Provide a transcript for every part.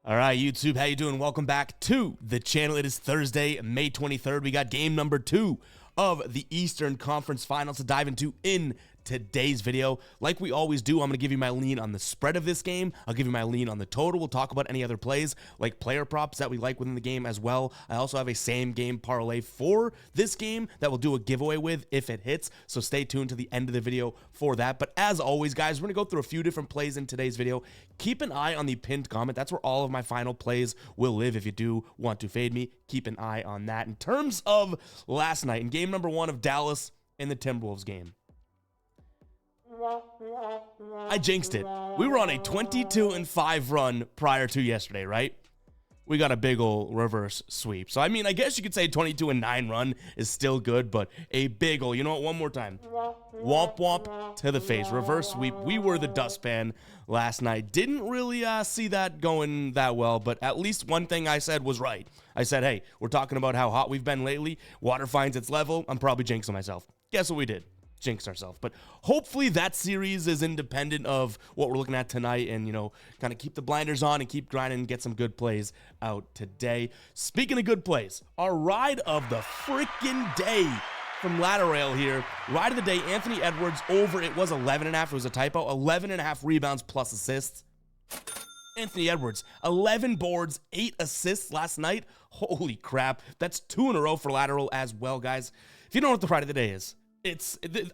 All right, YouTube, how you doing? Welcome back to the channel. It is Thursday, May 23rd. We got game number 2 of the Eastern Conference Finals to dive into in today's video. Like we always do, I'm going to give you my lean on the spread of this game. I'll give you my lean on the total. We'll talk about any other plays like player props that we like within the game as well. I also have a same game parlay for this game that we'll do a giveaway with if it hits. So stay tuned to the end of the video for that. But as always, guys, we're going to go through a few different plays in today's video. Keep an eye on the pinned comment. That's where all of my final plays will live. If you do want to fade me, keep an eye on that. In terms of last night, in game number 1 of Dallas and the Timberwolves game, I jinxed it. We were on a 22-5 run prior to yesterday, right? We got a big ol' reverse sweep. So, I mean, I guess you could say 22-9 run is still good, but a big ol', you know what, one more time. Womp womp to the face. Reverse sweep. We were the dustpan last night. Didn't really see that going that well, but at least one thing I said was right. I said, hey, we're talking about how hot we've been lately. Water finds its level. I'm probably jinxing myself. Guess what we did? Jinx ourselves. But hopefully that series is independent of what we're looking at tonight, and, you know, kind of keep the blinders on and keep grinding and get some good plays out today. Speaking of good plays, our ride of the freaking day from Ladder Rail here. Ride of the day, Anthony Edwards over, it was 11.5. It was a typo. 11.5 rebounds plus assists. Anthony Edwards, 11 boards, 8 assists last night. Holy crap. That's 2 in a row for Lateral as well, guys. If you don't know what the ride of the day is,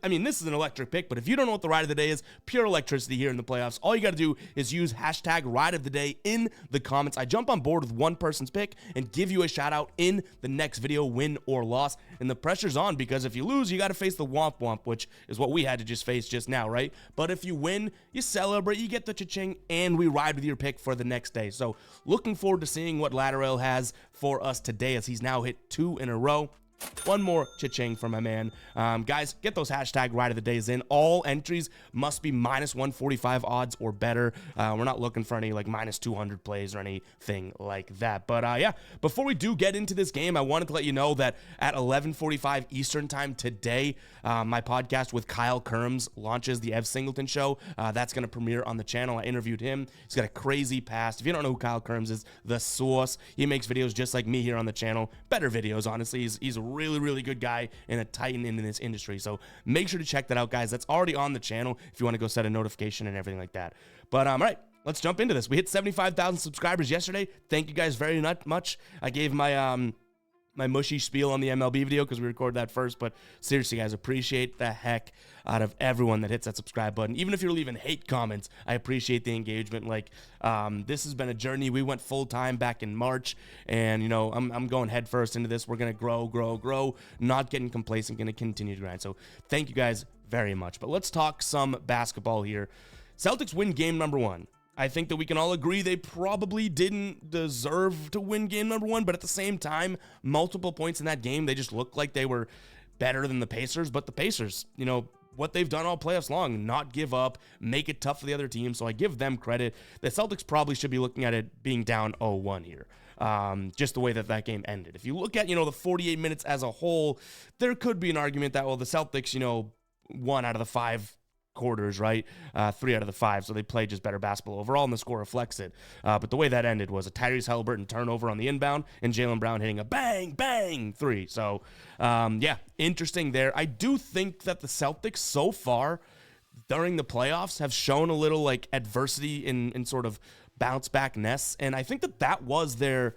I mean, this is an electric pick, but if you don't know what the ride of the day is, pure electricity here in the playoffs. All you got to do is use hashtag ride of the day in the comments. I jump on board with one person's pick and give you a shout out in the next video, win or loss. And the pressure's on, because if you lose, you got to face the womp womp, which is what we had to just face just now, right? But if you win, you celebrate, you get the cha-ching, and we ride with your pick for the next day. So looking forward to seeing what Lateral has for us today, as he's now hit 2 in a row. One more cha-ching for my man. Guys, get those hashtag ride of the days in. All entries must be minus 145 odds or better. We're not looking for any like minus 200 plays or anything like that. But yeah, before we do get into this game, I wanted to let you know that at 11:45 Eastern time today, my podcast with Kyle Kerms launches, the Ev Singleton Show. That's going to premiere on the channel. I interviewed him. He's got a crazy past. If you don't know who Kyle Kerms is, the source. He makes videos just like me here on the channel. Better videos, honestly. He's a really good guy and a titan in this industry. So make sure to check that out, guys. That's already on the channel if you want to go set a notification and everything like that. But all right, let's jump into this. We hit 75,000 subscribers yesterday. Thank you guys very much. I gave my my mushy spiel on the MLB video because we recorded that first, but seriously, guys, appreciate the heck out of everyone that hits that subscribe button. Even if you're leaving hate comments, I appreciate the engagement. Like, this has been a journey. We went full time back in March, and, you know, I'm going head first into this. We're going to grow, not getting complacent, going to continue to grind. So thank you guys very much. But let's talk some basketball here. Celtics win game number 1. I think that we can all agree they probably didn't deserve to win game number 1, but at the same time, multiple points in that game, they just looked like they were better than the Pacers. But the Pacers, you know, what they've done all playoffs long, not give up, make it tough for the other team. So I give them credit. The Celtics probably should be looking at it being down 0-1 here. Just the way that game ended. If you look at, you know, the 48 minutes as a whole, there could be an argument that, well, the Celtics, you know, 1 out of the 5 quarters, right? 3 out of the 5, so they played just better basketball overall, and the score reflects it. But the way that ended was a Tyrese Haliburton turnover on the inbound, and Jaylen Brown hitting a bang 3. So, yeah, interesting there. I do think that the Celtics so far during the playoffs have shown a little like adversity in sort of bounce backness, and I think that was their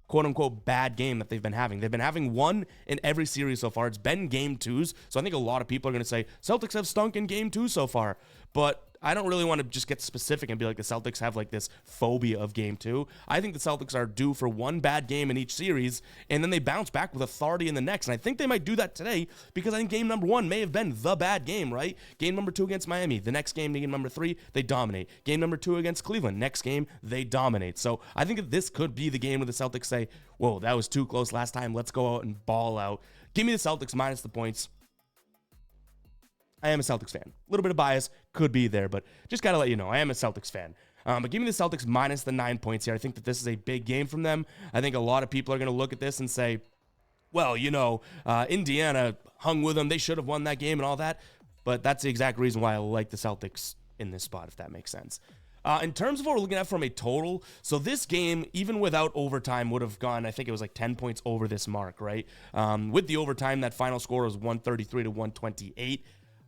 quote-unquote bad game that they've been having. They've been having one in every series so far. It's been game 2s, so I think a lot of people are going to say Celtics have stunk in game 2 so far, but I don't really want to just get specific and be like the Celtics have like this phobia of game 2. I think the Celtics are due for one bad game in each series, and then they bounce back with authority in the next, and I think they might do that today, because I think game number 1 may have been the bad game, right? Game number 2 against Miami. The next game number 3, they dominate. Game number 2 against Cleveland. Next game, they dominate. So I think that this could be the game where the Celtics say, whoa, that was too close last time. Let's go out and ball out. Give me the Celtics minus the points. I am a Celtics fan. A little bit of bias could be there, but just got to let you know, I am a Celtics fan. But give me the Celtics minus the 9 points here. I think that this is a big game from them. I think a lot of people are going to look at this and say, well, you know, Indiana hung with them. They should have won that game and all that. But that's the exact reason why I like the Celtics in this spot, if that makes sense. In terms of what we're looking at from a total, so this game, even without overtime, would have gone, I think it was like 10 points over this mark, right? With the overtime, that final score was 133 to 128.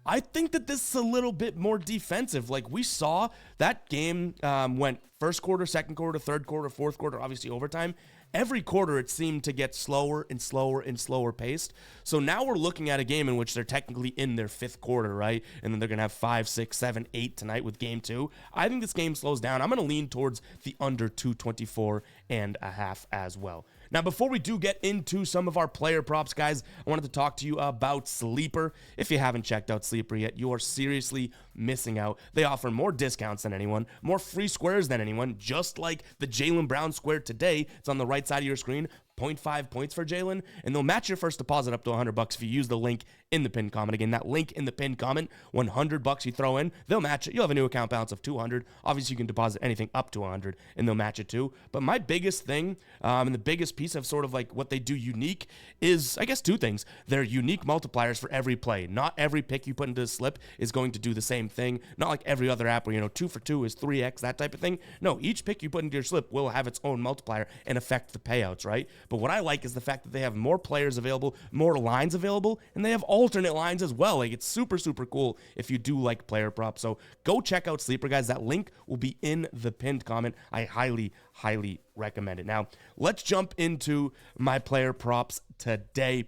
I think that this is a little bit more defensive. Like we saw that game went first quarter, second quarter, third quarter, fourth quarter, obviously overtime. Every quarter it seemed to get slower and slower and slower paced. So now we're looking at a game in which they're technically in their fifth quarter, right? And then they're going to have 5, 6, 7, 8 tonight with game 2. I think this game slows down. I'm going to lean towards the under 224.5 as well. Now, before we do get into some of our player props, guys, I wanted to talk to you about Sleeper. If you haven't checked out Sleeper yet, you are seriously missing out. They offer more discounts than anyone, more free squares than anyone, just like the Jaylen Brown square today. It's on the right side of your screen. 0.5 points for Jaylen, and they'll match your first deposit up to $100 if you use the link in the pinned comment. Again, that link in the pinned comment, $100 you throw in, they'll match it. You'll have a new account balance of $200. Obviously, you can deposit anything up to $100, and they'll match it too. But my biggest thing, and the biggest piece of sort of like what they do unique is, I guess, two things. They're unique multipliers for every play. Not every pick you put into the slip is going to do the same thing. Not like every other app where, 2 for 2 is 3x, that type of thing. No, each pick you put into your slip will have its own multiplier and affect the payouts, right? But what I like is the fact that they have more players available, more lines available, and they have alternate lines as well. Like, it's super, super cool if you do like player props. So go check out Sleeper, guys. That link will be in the pinned comment. I highly, highly recommend it. Now, let's jump into my player props today.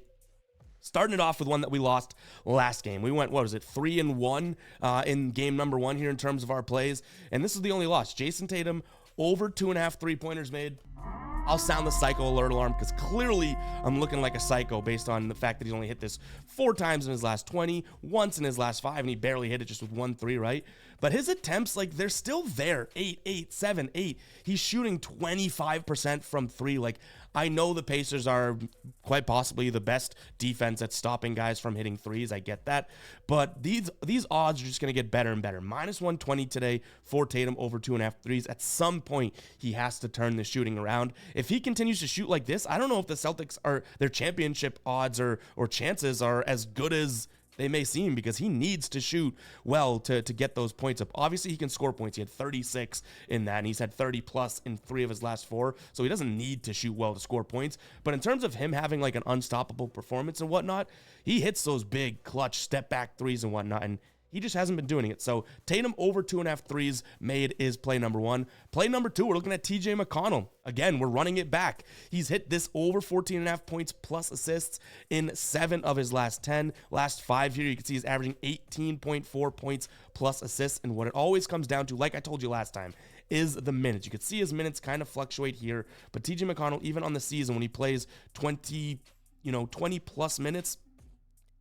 Starting it off with one that we lost last game. We went, 3-1 in game number 1 here in terms of our plays. And this is the only loss. Jason Tatum over 2.5 3-pointers made. I'll sound the psycho alert alarm because clearly I'm looking like a psycho based on the fact that he's only hit this 4 times in his last 20, once in his last 5, and he barely hit it just with 1 3, right? But his attempts, like, they're still there. 8, 8, 7, 8. He's shooting 25% from 3. Like, I know the Pacers are quite possibly the best defense at stopping guys from hitting threes. I get that. But these odds are just going to get better and better. Minus 120 today for Tatum over 2.5 threes. At some point, he has to turn the shooting around. If he continues to shoot like this, I don't know if the Celtics are, their championship odds or chances are as good as they may seem, because he needs to shoot well to get those points up. Obviously, he can score points. He had 36 in that, and he's had 30 plus in 3 of his last 4, so he doesn't need to shoot well to score points. But in terms of him having like an unstoppable performance and whatnot, he hits those big clutch step back threes and whatnot, and he just hasn't been doing it. So Tatum over 2.5 threes made is play number 1. Play number 2, we're looking at TJ McConnell. Again, we're running it back. He's hit this over 14.5 points plus assists in 7 of his last 10. Last 5 here, you can see he's averaging 18.4 points plus assists. And what it always comes down to, like I told you last time, is the minutes. You can see his minutes kind of fluctuate here. But TJ McConnell, even on the season, when he plays 20 plus minutes,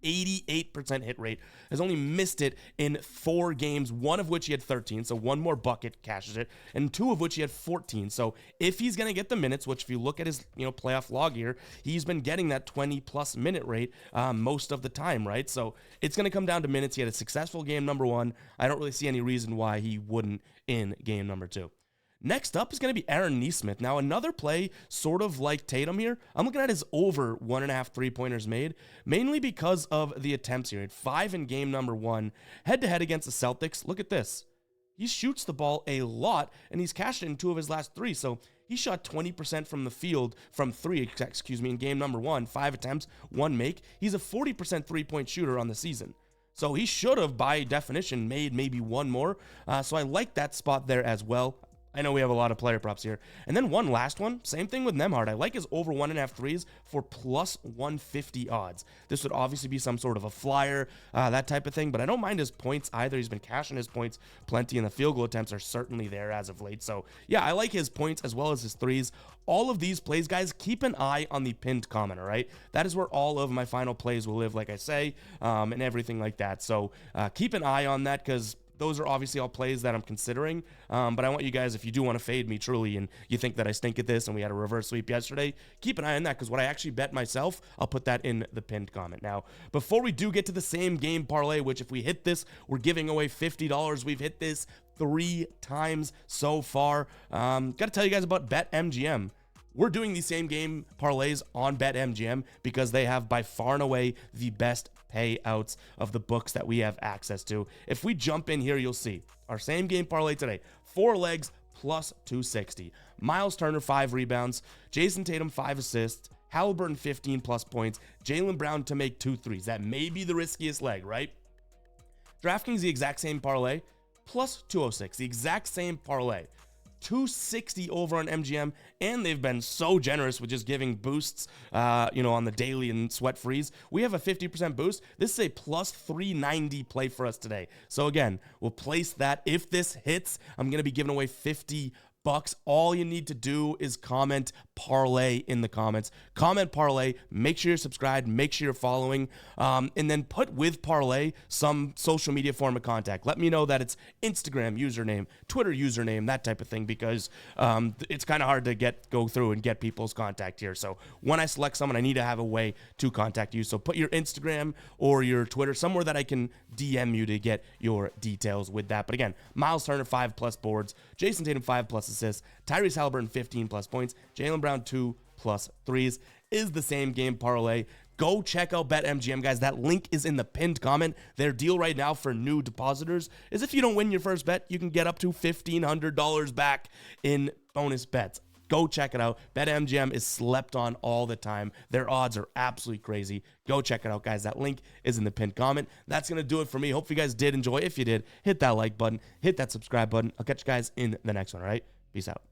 88% hit rate, has only missed it in 4 games, 1 of which he had 13, so 1 more bucket cashes it, and 2 of which he had 14. So if he's going to get the minutes, which if you look at his playoff log here, he's been getting that 20 plus minute rate most of the time, right? So it's going to come down to minutes. He had a successful game number 1. I don't really see any reason why he wouldn't in game number 2. Next up is going to be Aaron Nesmith. Now, another play sort of like Tatum here. I'm looking at his over 1.5 3-pointers made, mainly because of the attempts here. He had 5 in game number 1. Head-to-head against the Celtics. Look at this. He shoots the ball a lot, and he's cashed it in 2 of his last 3. So he shot 20% from the field, from 3, in game number 1. 5 attempts, 1 make. He's a 40% three-point shooter on the season. So he should have, by definition, made maybe 1 more. So I like that spot there as well. I know we have a lot of player props here. And then one last one, same thing with Nembhard. I like his over 1.5 threes for plus 150 odds. This would obviously be some sort of a flyer, that type of thing, but I don't mind his points either. He's been cashing his points plenty, and the field goal attempts are certainly there as of late. So yeah, I like his points as well as his threes. All of these plays, guys, keep an eye on the pinned comment, all right? That is where all of my final plays will live, like I say, and everything like that. So keep an eye on that, because those are obviously all plays that I'm considering, but I want you guys, if you do want to fade me truly and you think that I stink at this and we had a reverse sweep yesterday, keep an eye on that, because what I actually bet myself, I'll put that in the pinned comment. Now, before we do get to the same game parlay, which if we hit this, we're giving away $50. We've hit this 3 times so far. Got to tell you guys about BetMGM. We're doing these same game parlays on BetMGM because they have by far and away the best payouts of the books that we have access to. If we jump in here, you'll see our same game parlay today, 4 legs plus 260. Miles Turner, 5 rebounds. Jason Tatum, 5 assists. Halliburton, 15 plus points. Jaylen Brown to make 2 threes. That may be the riskiest leg, right? DraftKings, the exact same parlay, plus 206. The exact same parlay. 260 over on MGM, and they've been so generous with just giving boosts, on the daily and sweat freeze. We have a 50% boost. This is a plus 390 play for us today. So again, we'll place that. If this hits, I'm going to be giving away $50. All you need to do is comment parlay in the comments. Comment parlay, make sure you're subscribed, make sure you're following, and then put with parlay some social media form of contact. Let me know that it's Instagram username, Twitter username, that type of thing, because it's kind of hard to go through and get people's contact here. So when I select someone, I need to have a way to contact you. So put your Instagram or your Twitter somewhere that I can DM you to get your details with that. But again, Miles Turner, 5 plus boards, Jason Tatum, 5 plus assists, Tyrese Halliburton, 15 plus points, Jaylen Brown, 2 plus threes is the same game parlay. Go check out BetMGM, guys. That link is in the pinned comment. Their deal right now for new depositors is if you don't win your first bet, you can get up to $1,500 back in bonus bets. Go check it out. BetMGM is slept on all the time. Their odds are absolutely crazy. Go check it out, guys. That link is in the pinned comment. That's going to do it for me. Hope you guys did enjoy. If you did, hit that like button, hit that subscribe button. I'll catch you guys in the next one, all right? Peace out.